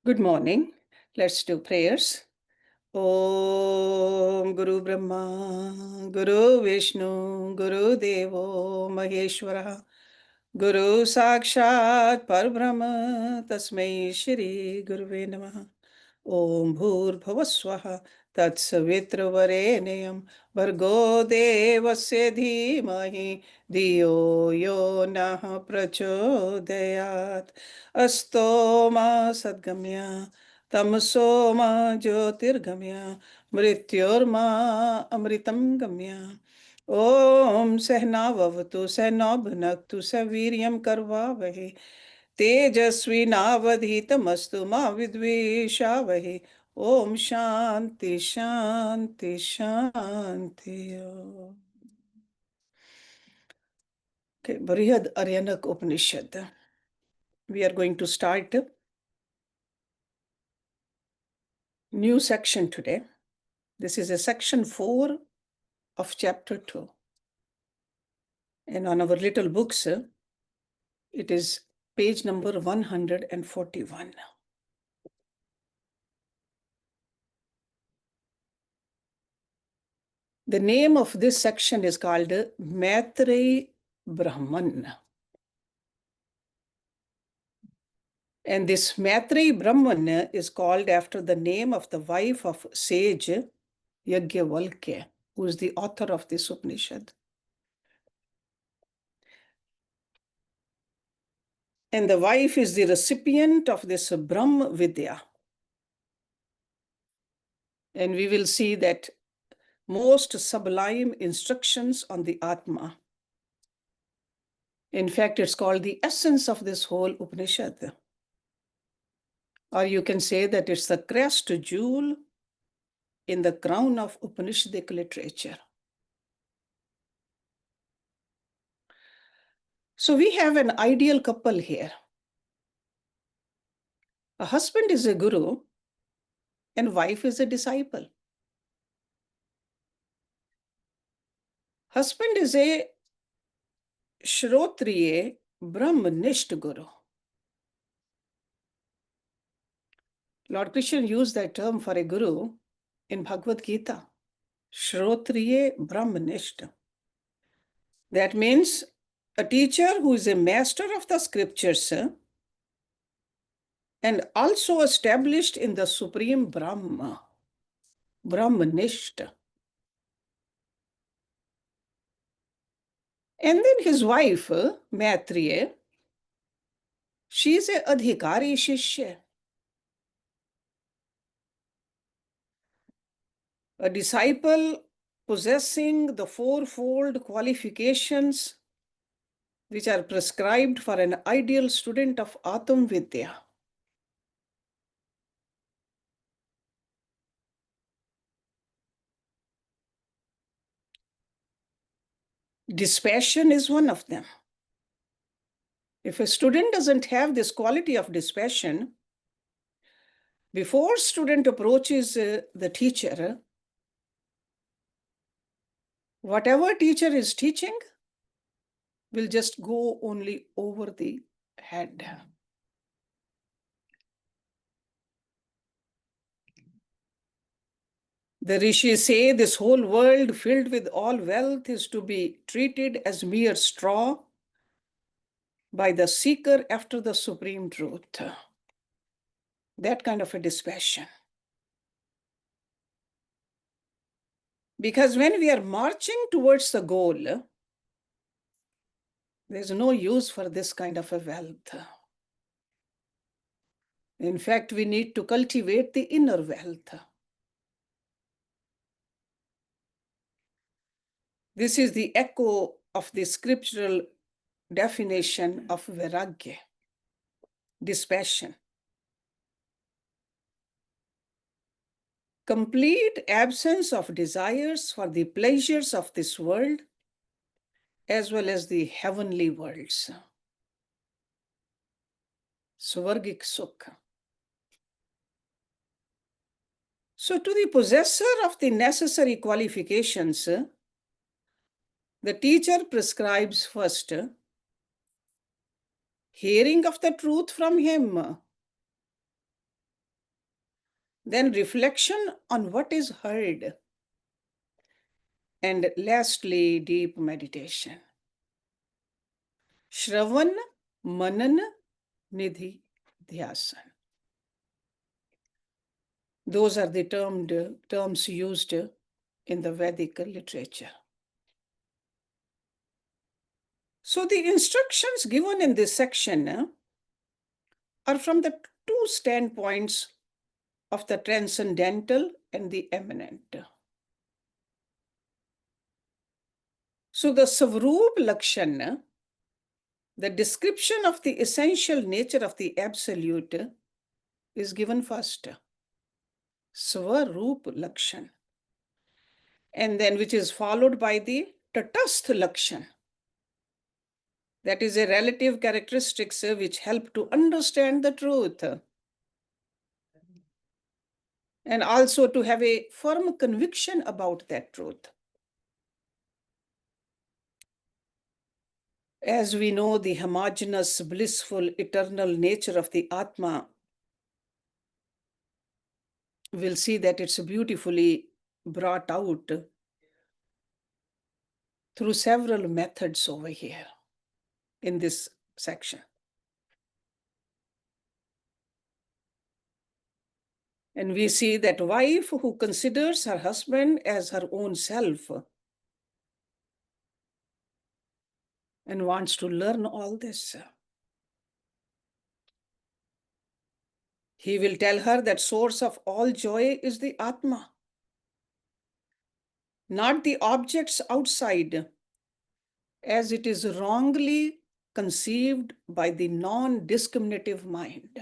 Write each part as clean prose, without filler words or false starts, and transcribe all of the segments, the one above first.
Good morning. Let's do prayers. Om Guru Brahma, Guru Vishnu, Guru Devo Maheshwara, Guru Sakshat Parbrahma, Tasmai Shri Guruve Namaha. Om Bhur Tatsavitravarenyam Bhargo Devasya Dhimahi Dhiyo Yo Nah Prachodayat Asto Ma Sadgamya Tamso Ma Jyotirgamya Mrityorma Amritam Gamya Om Sehna Vavatu Sehna Bhunaktu Saviryam Karvavahe तेजस्विनावधीतमस्तु मा विद्वेषावहे ओम शांति शांति शांति Okay, Brihadaranyaka Upanishad. We are going to start a new section today. This is a section 4 of chapter 2. And on our little books, it is page number 141. The name of this section is called Matari Brahman. And this Matari Brahman is called after the name of the wife of sage Yajnavalkya, who is the author of this Upanishad. And the wife is the recipient of this Brahma Vidya. And we will see that most sublime instructions on the Atma. In fact, it's called the essence of this whole Upanishad. Or you can say that it's the crest jewel in the crown of Upanishadic literature. So we have an ideal couple here. A husband is a guru and wife is a disciple. Husband is a Shrotriye Brahmanishta Guru. Lord Krishna used that term for a guru in Bhagavad Gita. Shrotriye Brahmanishta. That means a teacher who is a master of the scriptures and also established in the supreme Brahma, Brahmanishta. And then his wife, Maitreya, she is a Adhikari Shishya, a disciple possessing the fourfold qualifications which are prescribed for an ideal student of Atam Vidya. Dispassion is one of them. If a student doesn't have this quality of dispassion, before student approaches the teacher, whatever teacher is teaching will just go only over the head. The rishis say this whole world filled with all wealth is to be treated as mere straw by the seeker after the supreme truth. That kind of a dispassion. Because when we are marching towards the goal, there's no use for this kind of a wealth. In fact, we need to cultivate the inner wealth. This is the echo of the scriptural definition of vairagya, dispassion. Complete absence of desires for the pleasures of this world as well as the heavenly worlds. Swargik Sukha. So to the possessor of the necessary qualifications, the teacher prescribes first hearing of the truth from him, then reflection on what is heard, and lastly, deep meditation. Shravan, Manan, Nidhi, Dhyasan. Those are the terms used in the Vedic literature. So the instructions given in this section are from the two standpoints of the transcendental and the immanent. So the Svarup Lakshan, the description of the essential nature of the Absolute, is given first. Svarup Lakshan. And then which is followed by the Tatastha Lakshan. That is a relative characteristics which help to understand the truth. And also to have a firm conviction about that truth. As we know, the homogeneous, blissful, eternal nature of the Atma, we'll see that it's beautifully brought out through several methods over here in this section. And we see that wife who considers her husband as her own self and wants to learn all this. He will tell her that source of all joy is the Atma, not the objects outside, as it is wrongly conceived by the non-discriminative mind.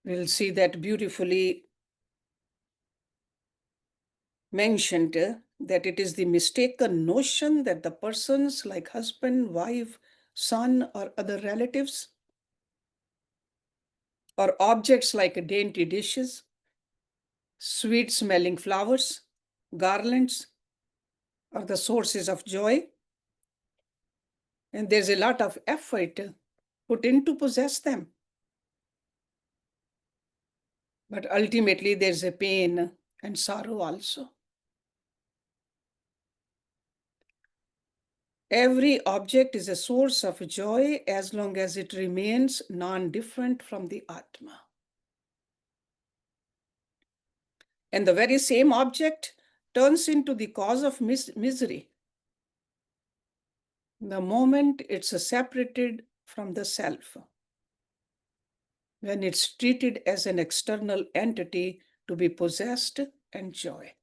We'll see that beautifully mentioned that it is the mistaken notion that the persons like husband, wife, son, or other relatives, or objects like dainty dishes, sweet-smelling flowers, garlands, are the sources of joy. And there's a lot of effort put in to possess them. But ultimately, there's a pain and sorrow also. Every object is a source of joy as long as it remains non-different from the Atma. And the very same object turns into the cause of misery the moment it's separated from the self, when it's treated as an external entity to be possessed and enjoyed.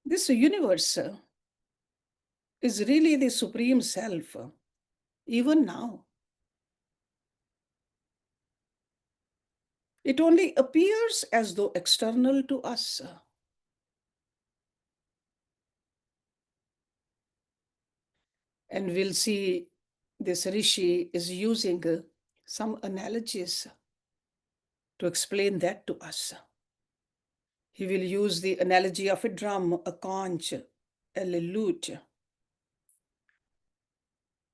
This universe is really the Supreme Self, even now. It only appears as though external to us. And we'll see this Rishi is using some analogies to explain that to us. He will use the analogy of a drum, a conch, a lute,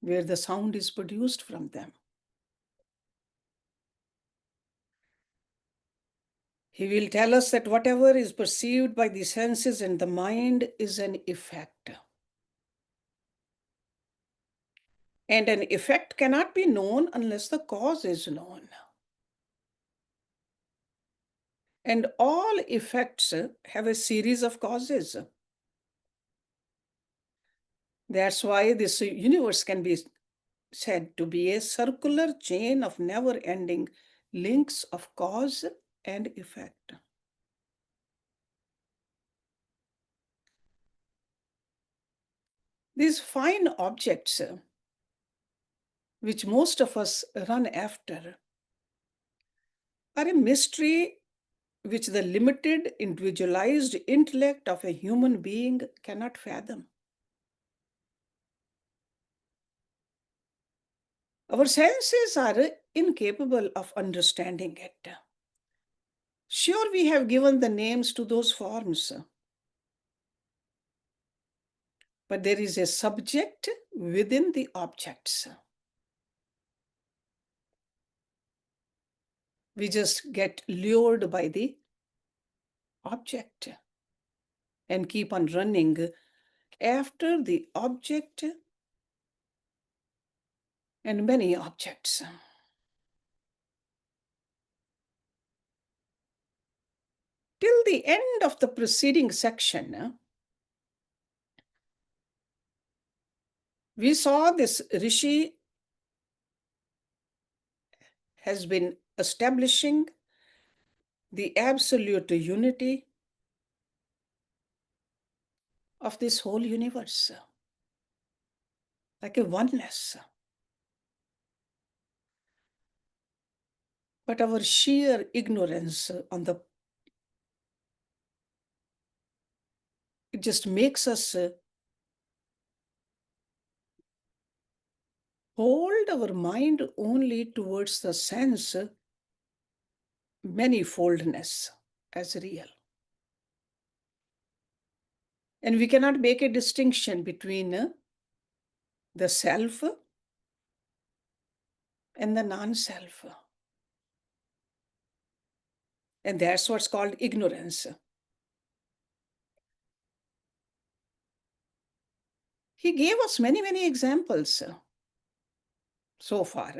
where the sound is produced from them. He will tell us that whatever is perceived by the senses and the mind is an effect. And an effect cannot be known unless the cause is known. And all effects have a series of causes. That's why this universe can be said to be a circular chain of never-ending links of cause and effect. These fine objects, which most of us run after, are a mystery which the limited individualized intellect of a human being cannot fathom. Our senses are incapable of understanding it. Sure, we have given the names to those forms. but there is a subject within the objects. We just get lured by the object and keep on running after the object and many objects. Till the end of the preceding section, we saw this Rishi has been establishing the absolute unity of this whole universe, like a oneness. But our sheer ignorance it just makes us hold our mind only towards the sense manifoldness as real. And we cannot make a distinction between the self and the non-self. And that's what's called ignorance. He gave us many, many examples so far.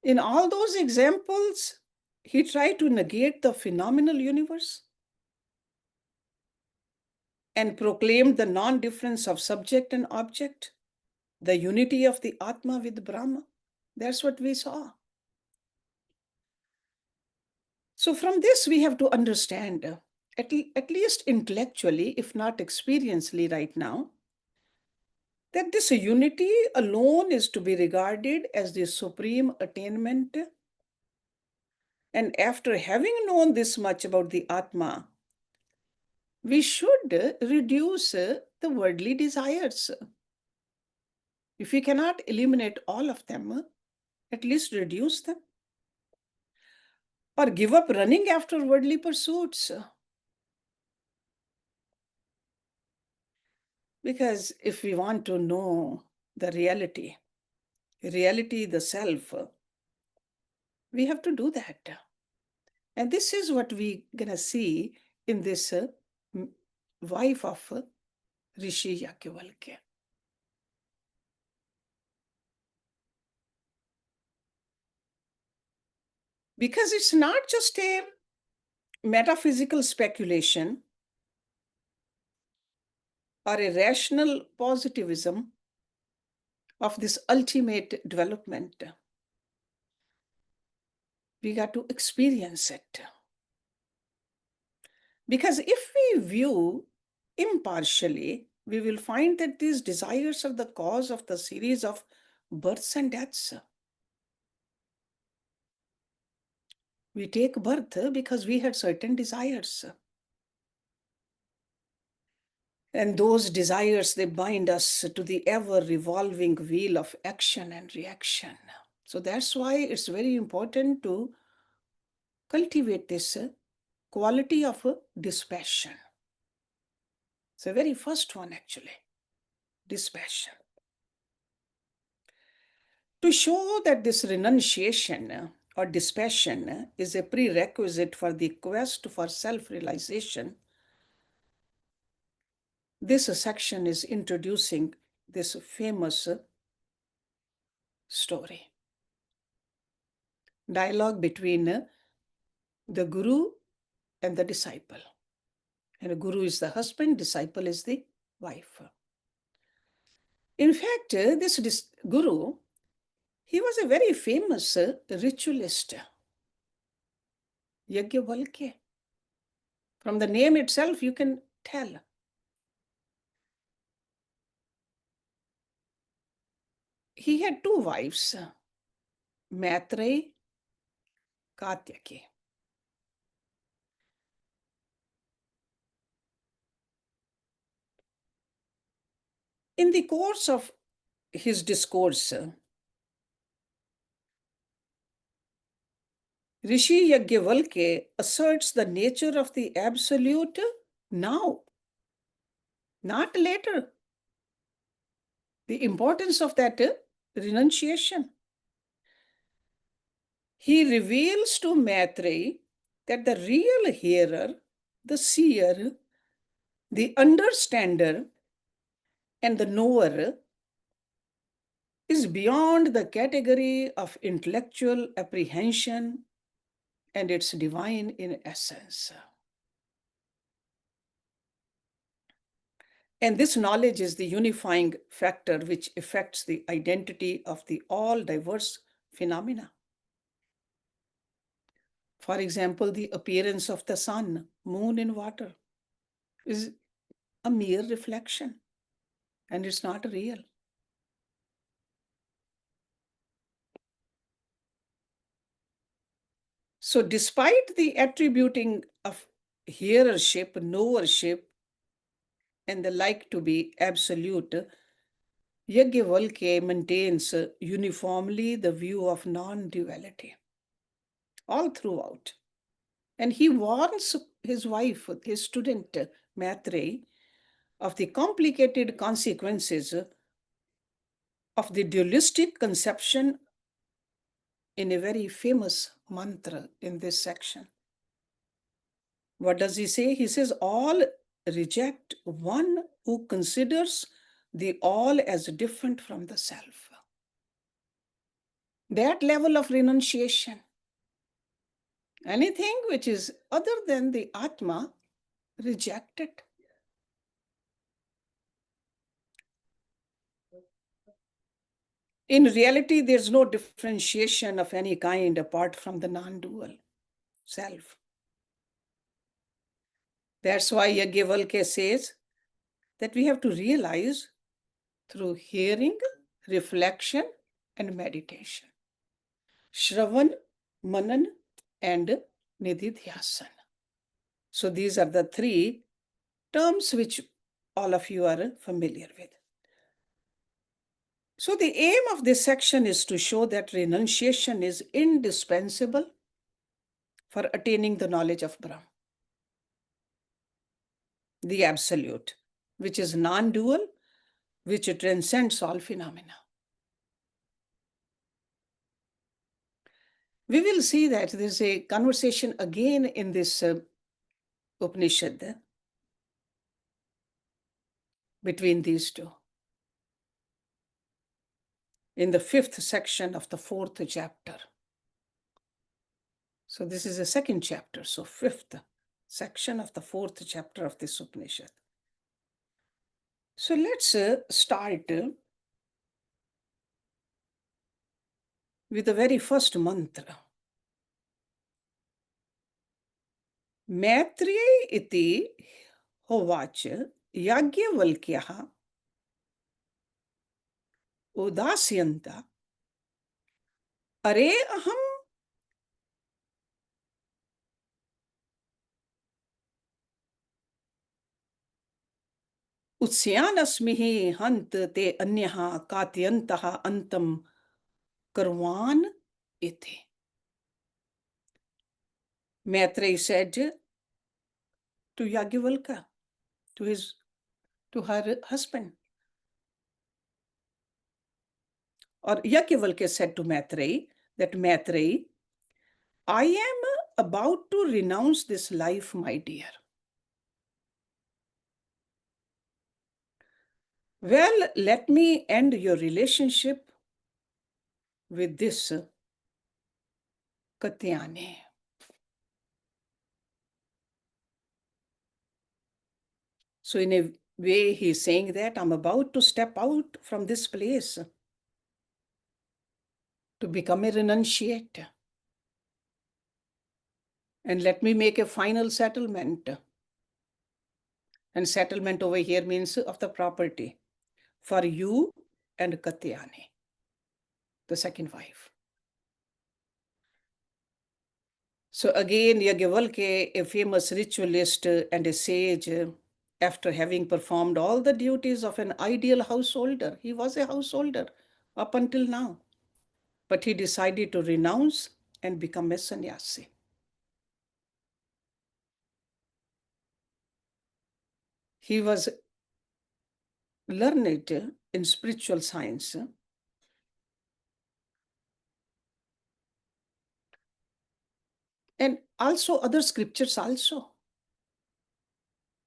In all those examples, he tried to negate the phenomenal universe and proclaimed the non-difference of subject and object, the unity of the Atma with Brahma. That's what we saw. So from this, we have to understand, at least intellectually, if not experientially right now, that this unity alone is to be regarded as the supreme attainment. And after having known this much about the Atma, we should reduce the worldly desires. If we cannot eliminate all of them, at least reduce them. Or give up running after worldly pursuits. Because if we want to know the reality, the self, we have to do that. And this is what we're going to see in this wife of Rishi Yagyavallkya. Because it's not just a metaphysical speculation or a rational positivism of this ultimate development. We got to experience it. Because if we view impartially, we will find that these desires are the cause of the series of births and deaths. We take birth because we had certain desires. And those desires, they bind us to the ever-revolving wheel of action and reaction. So that's why it's very important to cultivate this quality of dispassion. It's the very first one, actually, dispassion. To show that this renunciation or dispassion is a prerequisite for the quest for self-realization, this section is introducing this famous story. Dialogue between the guru and the disciple. And the guru is the husband, disciple is the wife. In fact, this guru, he was a very famous ritualist, Yajnavalkya. From the name itself, you can tell. He had two wives, Matari, Katyaki. In the course of his discourse, Rishi Yajnavalkya asserts the nature of the absolute now. not later. The importance of that renunciation. He reveals to Maitreyi that the real hearer, the seer, the understander, and the knower is beyond the category of intellectual apprehension, and it's divine in essence. And this knowledge is the unifying factor which affects the identity of the all diverse phenomena. For example, the appearance of the sun, moon, and water is a mere reflection, and it's not real. So, despite the attributing of hearership, knowership, and the like to be absolute, Yajnavalkya maintains uniformly the view of non-duality all throughout. And he warns his wife, his student Matreyi, of the complicated consequences of the dualistic conception in a very famous mantra in this section. What does he say? He says, all reject one who considers the all as different from the self. That level of renunciation, anything which is other than the Atma, reject it. In reality, there's no differentiation of any kind apart from the non-dual self. That's why Yajnavalkya says that we have to realize through hearing, reflection, and meditation. Shravan, Manan, and Nididhyasan. So these are the three terms which all of you are familiar with. So the aim of this section is to show that renunciation is indispensable for attaining the knowledge of Brahman, the absolute, which is non-dual, which transcends all phenomena. We will see that there's a conversation again in this Upanishad between these two. In the 5th section of the 4th chapter. So this is the 2nd chapter, so 5th section of the 4th chapter of this Upanishad. So let's start with the very first mantra. Maitreyi iti hovacha Yajnavalkyaha udasyanta are aham Utsyanasmihi hant te anyaha katyantaha antam karvan iti. Maitreyi said to Yajnavalkya, to her husband. Or Yajnavalkya said to Matari that Matari, I am about to renounce this life, my dear. Well, let me end your relationship with this Katyane. So in a way, he's saying that I'm about to step out from this place to become a renunciate. And let me make a final settlement. And settlement over here means of the property for you and Katyane, the second wife. So again, Yajnavalkya, a famous ritualist and a sage, after having performed all the duties of an ideal householder, he was a householder up until now, but he decided to renounce and become a sannyasi. He was learned in spiritual science, and also other scriptures also.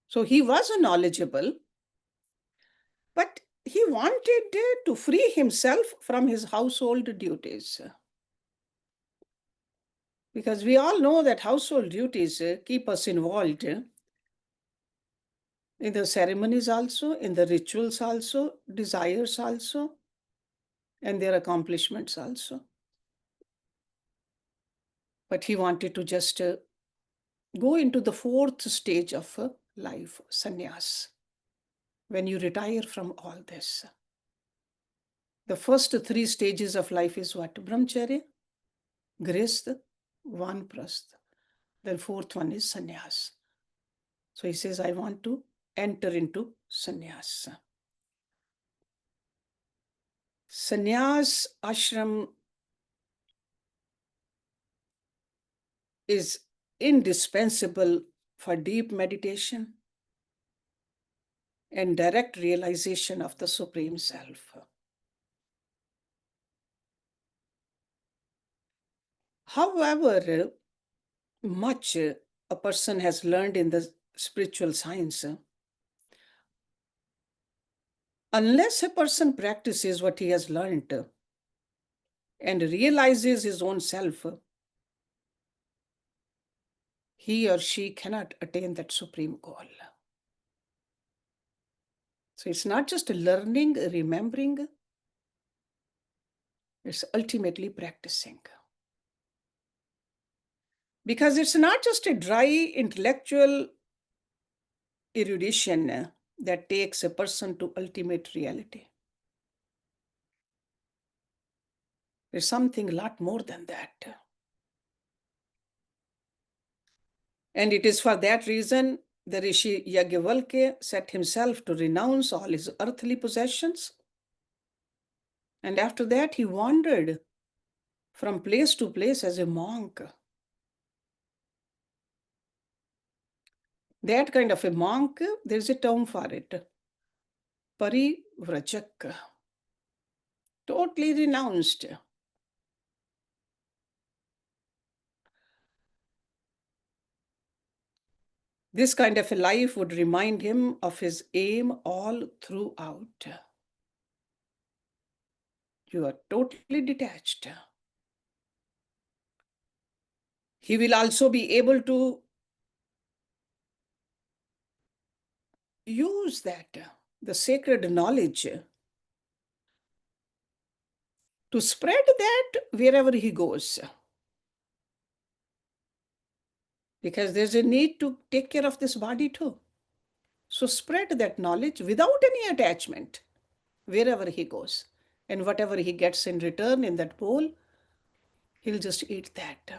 So he was knowledgeable, but he wanted to free himself from his household duties. Because we all know that household duties keep us involved in the ceremonies also, in the rituals also, desires also, and their accomplishments also. But he wanted to just go into the fourth stage of life, sannyas, when you retire from all this. The first three stages of life is what? Brahmacharya, grihastha, vanprastha. Then fourth one is sannyas. So he says, I want to enter into sannyas. Sannyas ashram is indispensable for deep meditation and direct realization of the Supreme Self. However much a person has learned in the spiritual science, unless a person practices what he has learned and realizes his own self, he or she cannot attain that supreme goal. So it's not just learning, remembering, it's ultimately practicing. Because it's not just a dry intellectual erudition that takes a person to ultimate reality. There's something a lot more than that. And it is for that reason the Rishi Yajnavalkya set himself to renounce all his earthly possessions. And after that, he wandered from place to place as a monk. That kind of a monk, there's a term for it. Parivrajak. Totally renounced. This kind of a life would remind him of his aim all throughout. You are totally detached. He will also be able to use that, the sacred knowledge, to spread that wherever he goes. Because there's a need to take care of this body too. So spread that knowledge without any attachment wherever he goes. And whatever he gets in return in that bowl, he'll just eat that.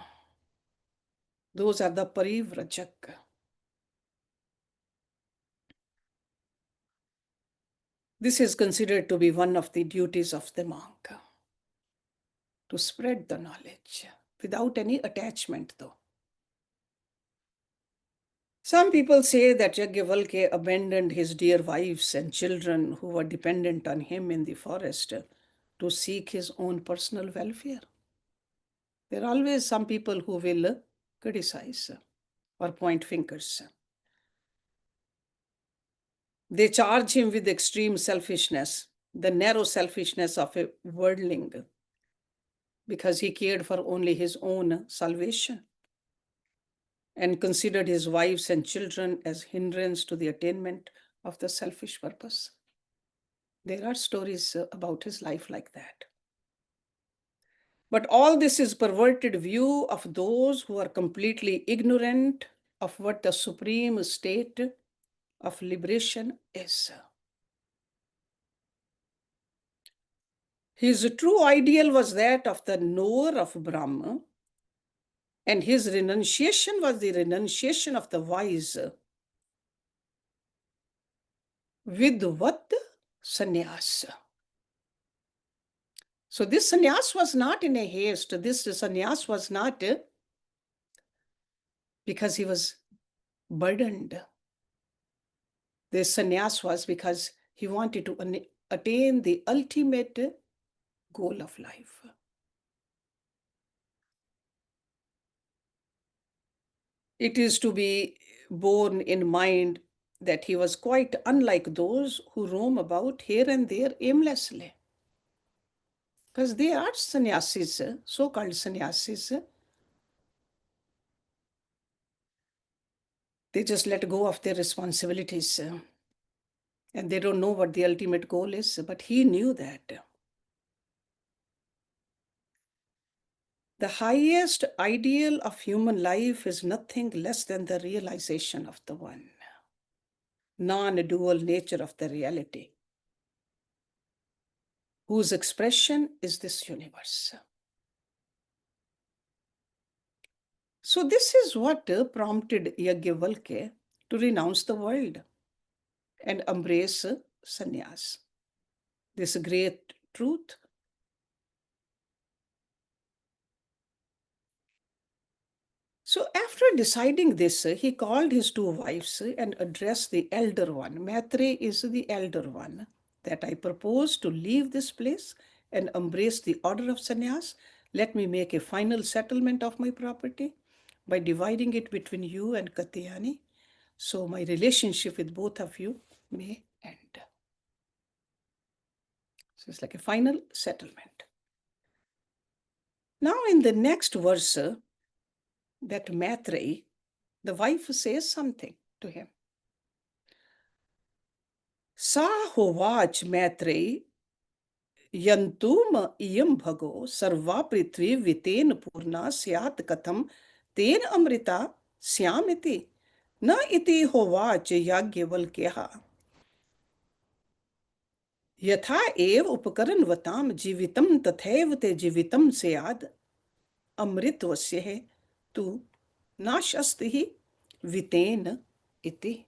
Those are the parivrajak. This is considered to be one of the duties of the monk, to spread the knowledge without any attachment though. Some people say that Yajnavalkya abandoned his dear wives and children who were dependent on him in the forest to seek his own personal welfare. There are always some people who will criticize or point fingers. They charge him with extreme selfishness, the narrow selfishness of a worldling, because he cared for only his own salvation and considered his wives and children as hindrance to the attainment of the selfish purpose. There are stories about his life like that. But all this is perverted view of those who are completely ignorant of what the supreme state of liberation is. His true ideal was that of the knower of Brahma, and his renunciation was the renunciation of the wise. Vidvat sannyas. So this sannyas was not in a haste. This sannyas was not because he was burdened. This sannyas was because He wanted to attain the ultimate goal of life. It is to be borne in mind that he was quite unlike those who roam about here and there aimlessly. Because they are sannyasis, so-called sannyasis. They just let go of their responsibilities and they don't know what the ultimate goal is, but he knew that. The highest ideal of human life is nothing less than the realization of the one, non-dual nature of the reality, whose expression is this universe. So this is what prompted Yajnavalkya to renounce the world and embrace sannyas. This great truth. So after deciding this, he called his two wives and addressed the elder one. Matari is the elder one. That I propose to leave this place and embrace the order of sannyas. Let me make a final settlement of my property by dividing it between you and Katyayani. So my relationship with both of you may end. So it's like a final settlement. Now in the next verse, that Matri, the wife says something to him. Sa hovach Matri yantum iyam bhago sarva prithvi viten purna syat katham ten amrita syamiti na iti hovach Yajnavalkya यथा एव उपकरणवताम जीवितम तथैव ते जीवितम स्याद अमृतवस्य है तु नाशस्ति ही वितेन इति.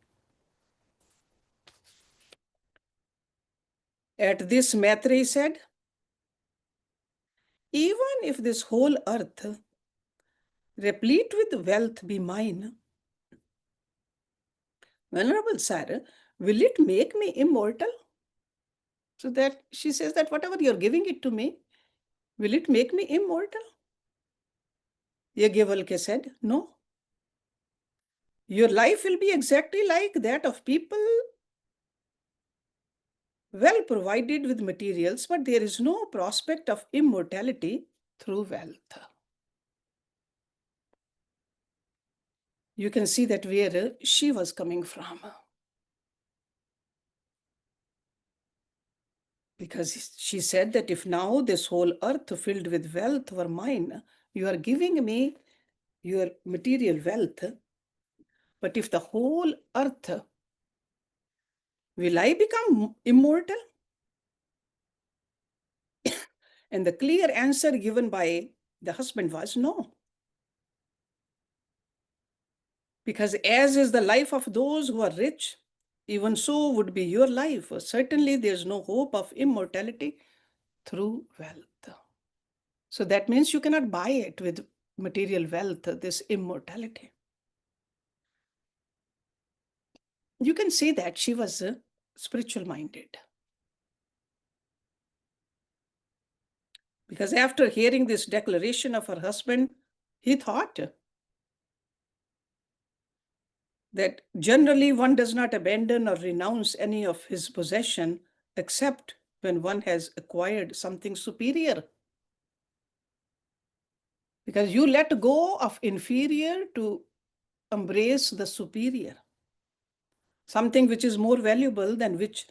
At this Maitreyi said, even if this whole earth replete with wealth be mine, Venerable sir, will it make me immortal? So that she says that whatever you're giving it to me, will it make me immortal? Yajnavalkya said, no. Your life will be exactly like that of people well provided with materials, but there is no prospect of immortality through wealth. You can see that where she was coming from. Because she said that if now this whole earth filled with wealth were mine, you are giving me your material wealth, but if the whole earth, will I become immortal? And the clear answer given by the husband was no. Because as is the life of those who are rich, even so would be your life. Certainly there is no hope of immortality through wealth. So that means you cannot buy it with material wealth, this immortality. You can see that she was spiritual minded. Because after hearing this declaration of her husband, he thought that generally one does not abandon or renounce any of his possession except when one has acquired something superior. Because you let go of inferior to embrace the superior, something which is more valuable than which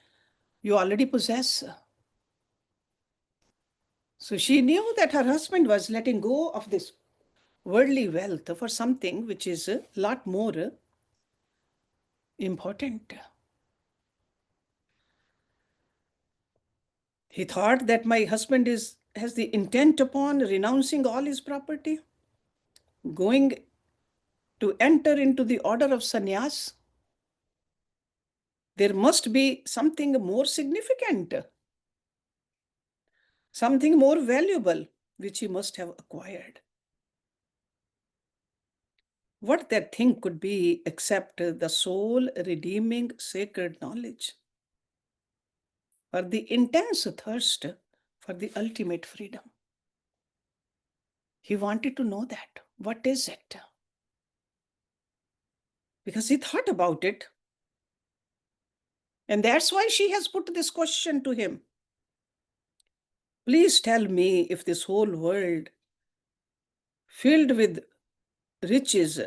you already possess. So she knew that her husband was letting go of this worldly wealth for something which is a lot more important. He thought that my husband has the intent upon renouncing all his property, going to enter into the order of sannyas. There must be something more significant, something more valuable, which he must have acquired. What that thing could be except the soul redeeming sacred knowledge? for the intense thirst for the ultimate freedom. He wanted to know that. What is it? Because he thought about it. And that's why she has put this question to him. Please tell me, if this whole world filled with riches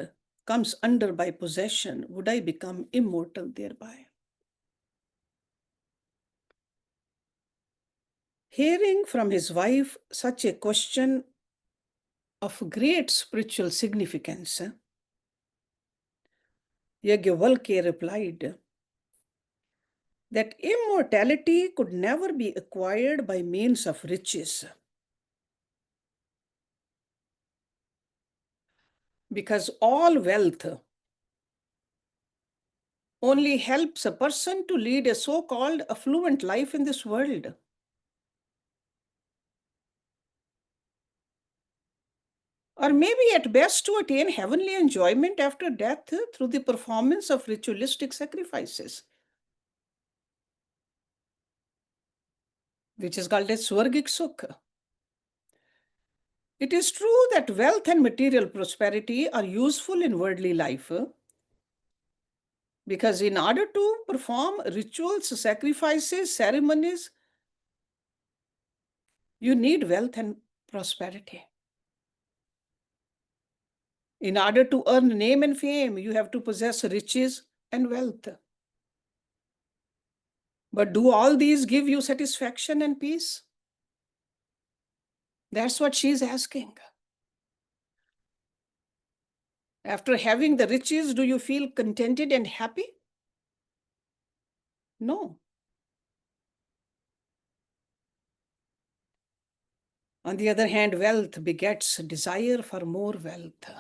comes under my possession, would I become immortal thereby? Hearing from his wife such a question of great spiritual significance, Yajnavalkya replied that immortality could never be acquired by means of riches, because all wealth only helps a person to lead a so-called affluent life in this world. Or maybe at best to attain heavenly enjoyment after death through the performance of ritualistic sacrifices, which is called as Swargik Sukha. It is true that wealth and material prosperity are useful in worldly life, because in order to perform rituals, sacrifices, ceremonies, you need wealth and prosperity. In order to earn name and fame, you have to possess riches and wealth. But do all these give you satisfaction and peace? That's what she's asking. After having the riches, do you feel contented and happy? No. On the other hand, wealth begets desire for more wealth.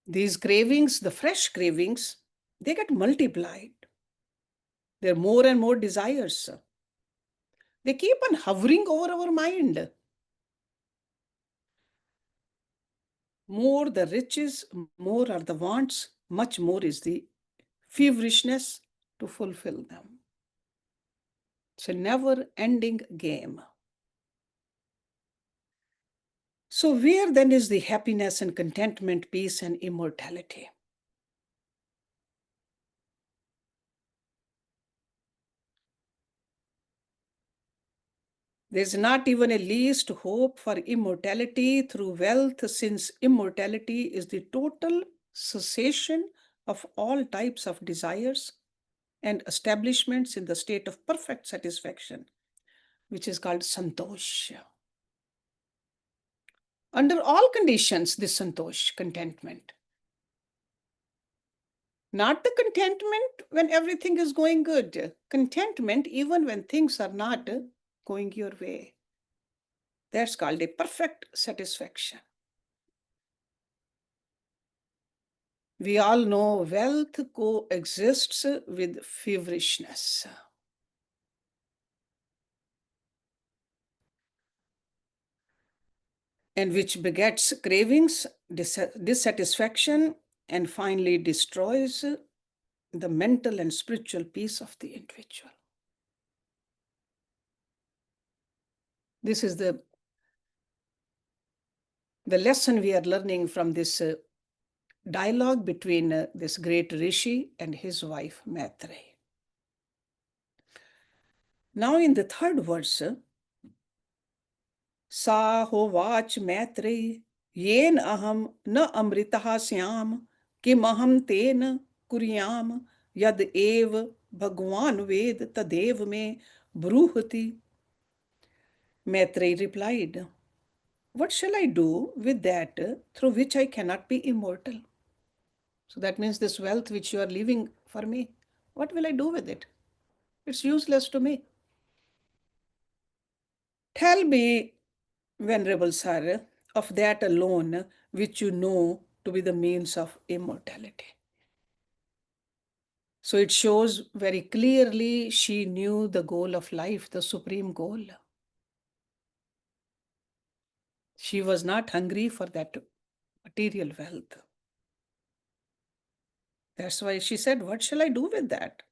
These cravings, the fresh cravings, they get multiplied. There are more and more desires. They keep on hovering over our mind. More the riches, more are the wants, much more is the feverishness to fulfill them. It's a never-ending game. So where then is the happiness and contentment, peace and immortality? There's not even a least hope for immortality through wealth, since immortality is the total cessation of all types of desires and establishments in the state of perfect satisfaction, which is called santosh. Under all conditions, this santosh, contentment. Not the contentment when everything is going good. Contentment even when things are not going your way. That's called a perfect satisfaction. We all know wealth coexists with feverishness. And which begets cravings, dissatisfaction, and finally destroys the mental and spiritual peace of the individual. This is the lesson we are learning from this dialogue between this great rishi and his wife Matari. Now in the third verse, Sa hovaч Matri yen aham na amritaha syam kim aham ten kuryam yad ev bhagwan ved tadev me bruhati. Maitreyi replied, what shall I do with that through which I cannot be immortal? So that means this wealth which you are leaving for me, what will I do with it? It's useless to me. Tell me, Venerable Sir, of that alone which you know to be the means of immortality. So it shows very clearly she knew the goal of life, the supreme goal. She was not hungry for that material wealth. That's why she said, what shall I do with that?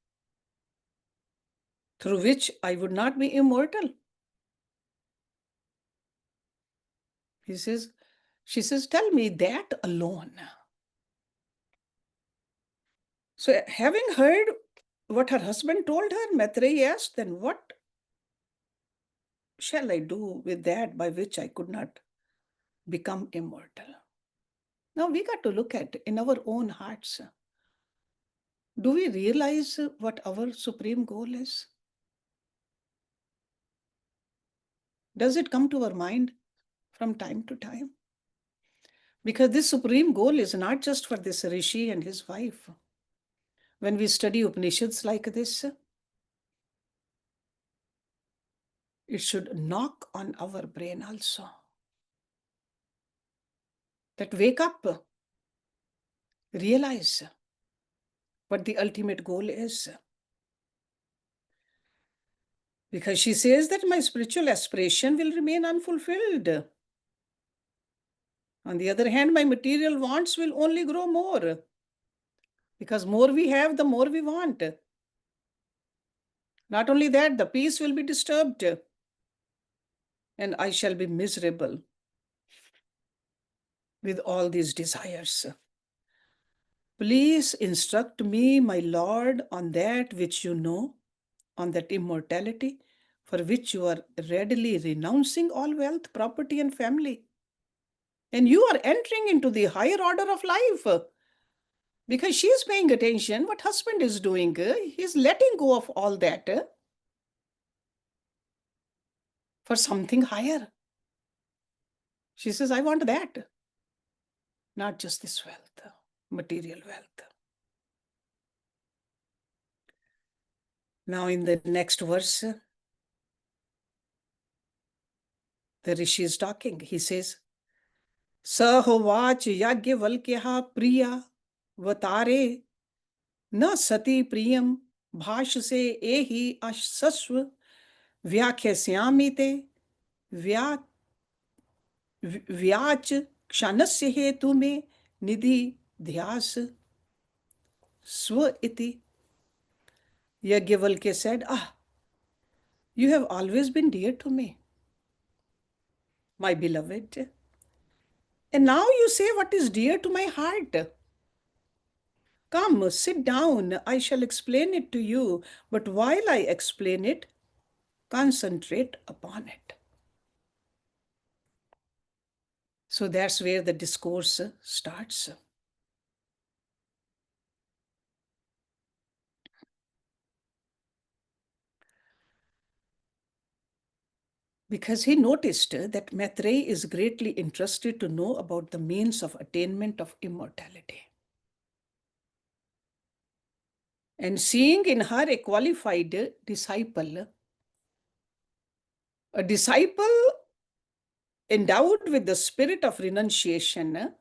Through which I would not be immortal. She says, tell me that alone. So having heard what her husband told her, Matari asked, then what shall I do with that by which I could not become immortal? Now we got to look at in our own hearts. Do we realize what our supreme goal is? Does it come to our mind from time to time? Because this supreme goal is not just for this rishi and his wife. When we study Upanishads like this, it should knock on our brain also. That wake up, realize what the ultimate goal is. Because she says that my spiritual aspiration will remain unfulfilled. On the other hand, my material wants will only grow more. Because more we have, the more we want. Not only that, the peace will be disturbed. And I shall be miserable with all these desires. Please instruct me, my Lord, on that which you know, on that immortality, for which you are readily renouncing all wealth, property, and family. And you are entering into the higher order of life. Because she is paying attention what husband is doing. He's letting go of all that for something higher. She says, I want that. Not just this wealth, material wealth. Now in the next verse, the Rishi is talking. He says, Sahovac yagyavalkyaha priya vatare na sati priyam bhash se ehi ashasva vyakhyasyaamite vyach kshanasya hetu me nidhi dhyas swa iti. Yagyavalkya said, you have always been dear to me, my beloved. And now you say what is dear to my heart. Come, sit down. I shall explain it to you. But while I explain it, concentrate upon it. So that's where the discourse starts. Because he noticed that Matari is greatly interested to know about the means of attainment of immortality. And seeing in her a qualified disciple, a disciple endowed with the spirit of renunciation,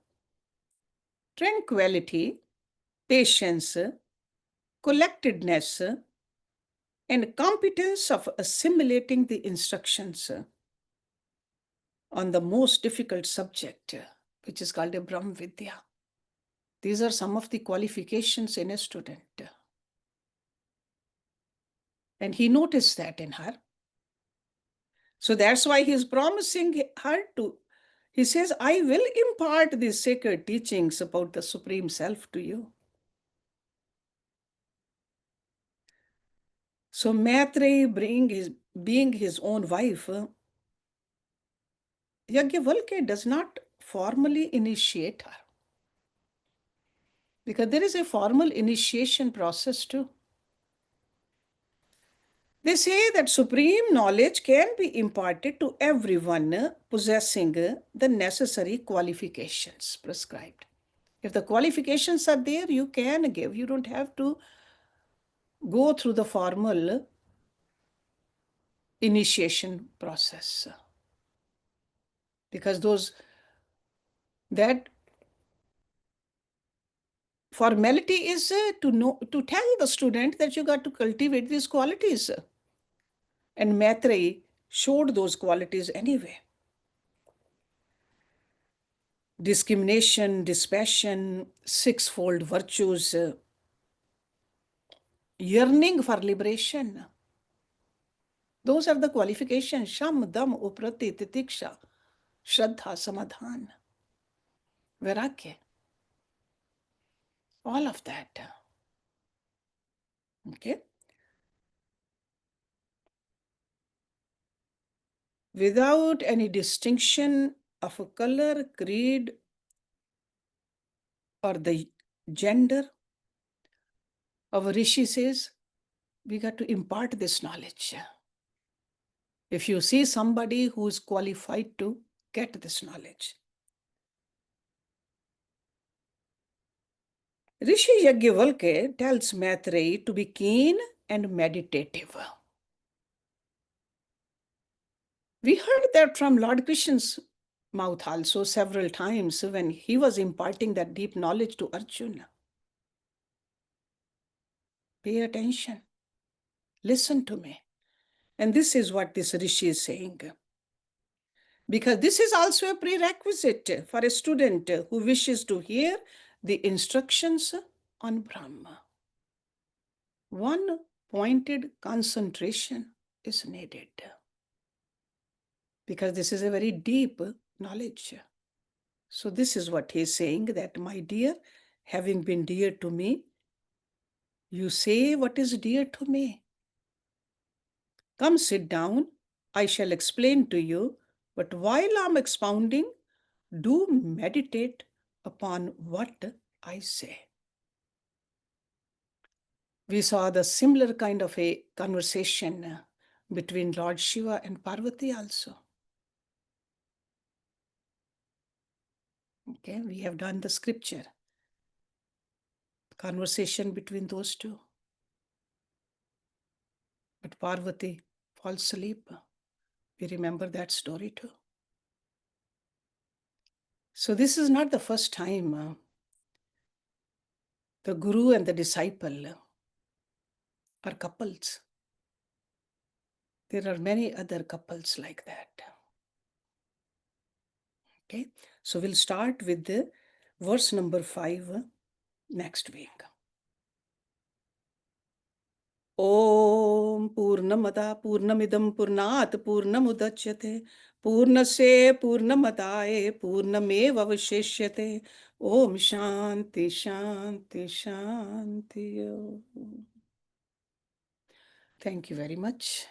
tranquility, patience, collectedness, and competence of assimilating the instructions on the most difficult subject, which is called a Brahm Vidya. These are some of the qualifications in a student. And he noticed that in her. So that's why he's promising her to, he says, I will impart these sacred teachings about the Supreme Self to you. So Matari, being his own wife, Yagyavalkya does not formally initiate her. Because there is a formal initiation process too. They say that supreme knowledge can be imparted to everyone possessing the necessary qualifications prescribed. If the qualifications are there, you can give. You don't have to go through the formal initiation process. Because that formality is to tell the student that you got to cultivate these qualities. And Matari showed those qualities anyway. Discrimination, dispassion, sixfold virtues, yearning for liberation. Those are the qualifications. Sham, dam, uprati, titiksha, shraddha, samadhan, vairagya. All of that. Okay. Without any distinction of a color, creed, or the gender, our Rishi says, we got to impart this knowledge. If you see somebody who is qualified to get this knowledge. Rishi Yajnavalkya tells Maitreyi to be keen and meditative. We heard that from Lord Krishna's mouth also several times when he was imparting that deep knowledge to Arjuna. Pay attention. Listen to me. And this is what this Rishi is saying. Because this is also a prerequisite for a student who wishes to hear the instructions on Brahma. One pointed concentration is needed. Because this is a very deep knowledge. So this is what he is saying, that my dear, having been dear to me, you say what is dear to me. Come sit down, I shall explain to you, but while I'm expounding, do meditate upon what I say. We saw the similar kind of a conversation between Lord Shiva and Parvati also. Okay, we have done the scripture, conversation between those two. But Parvati falls asleep. We remember that story too. So this is not the first time the guru and the disciple are couples. There are many other couples like that. Okay, so we'll start with the verse number 5 next week. Om Purnamada Purnamidam Purnat Purnamudachyate Purnase Purnamadaye Purnameva Avashishyate. Om Shanti Shanti Shanti. Thank you very much.